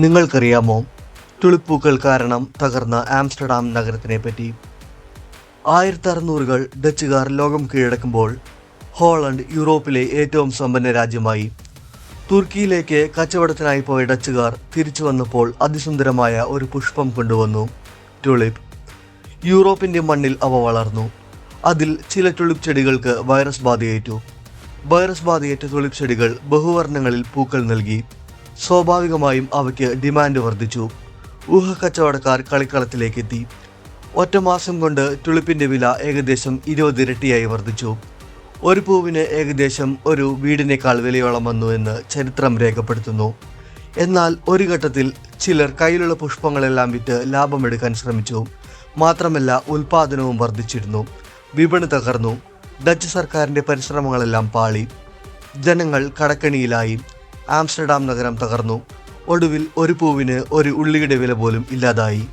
നിങ്ങൾക്കറിയാമോ തുളിപ്പൂക്കൾ കാരണം തകർന്ന ആംസ്റ്റർഡാം നഗരത്തിനെ പറ്റി? 1600-കൾ ഡച്ചുകാർ ലോകം കീഴടക്കുമ്പോൾ ഹോളണ്ട് യൂറോപ്പിലെ ഏറ്റവും സമ്പന്ന രാജ്യമായി. തുർക്കിയിലേക്ക് കച്ചവടത്തിനായി പോയ ഡച്ചുകാർ തിരിച്ചു വന്നപ്പോൾ അതിസുന്ദരമായ ഒരു പുഷ്പം കൊണ്ടുവന്നു, ടുളിപ്പ്. യൂറോപ്പിൻ്റെ മണ്ണിൽ അവ വളർന്നു. അതിൽ ചില ടുളിപ്പ് ചെടികൾക്ക് വൈറസ് ബാധയേറ്റു. വൈറസ് ബാധയേറ്റ ടുളിപ്പ് ചെടികൾ ബഹുവർണ്ണങ്ങളിൽ പൂക്കൾ നൽകി. സ്വാഭാവികമായും അവയ്ക്ക് ഡിമാൻഡ് വർദ്ധിച്ചു. ഊഹക്കച്ചവടക്കാർ കളിക്കളത്തിലേക്കെത്തി. ഒറ്റ മാസം കൊണ്ട് ടുളിപ്പിൻ്റെ വില ഏകദേശം 20 ഇരട്ടിയായി വർദ്ധിച്ചു. ഒരു പൂവിന് ഏകദേശം ഒരു വീടിനേക്കാൾ വിലയോളം വന്നു എന്ന് ചരിത്രം രേഖപ്പെടുത്തുന്നു. എന്നാൽ ഒരു ഘട്ടത്തിൽ ചിലർ കയ്യിലുള്ള പുഷ്പങ്ങളെല്ലാം വിറ്റ് ലാഭമെടുക്കാൻ ശ്രമിച്ചു. മാത്രമല്ല, ഉൽപാദനവും വർദ്ധിച്ചിരുന്നു. വിപണി തകർന്നു. ഡച്ച് സർക്കാരിൻ്റെ പരിശ്രമങ്ങളെല്ലാം പാളി. ജനങ്ങൾ കടക്കണിയിലായി. ആംസ്റ്റർഡാം നഗരം തകർന്നു. ഒടുവിൽ ഒരു പൂവിന് ഒരു ഉള്ളിയുടെ വില പോലും ഇല്ലാതായി.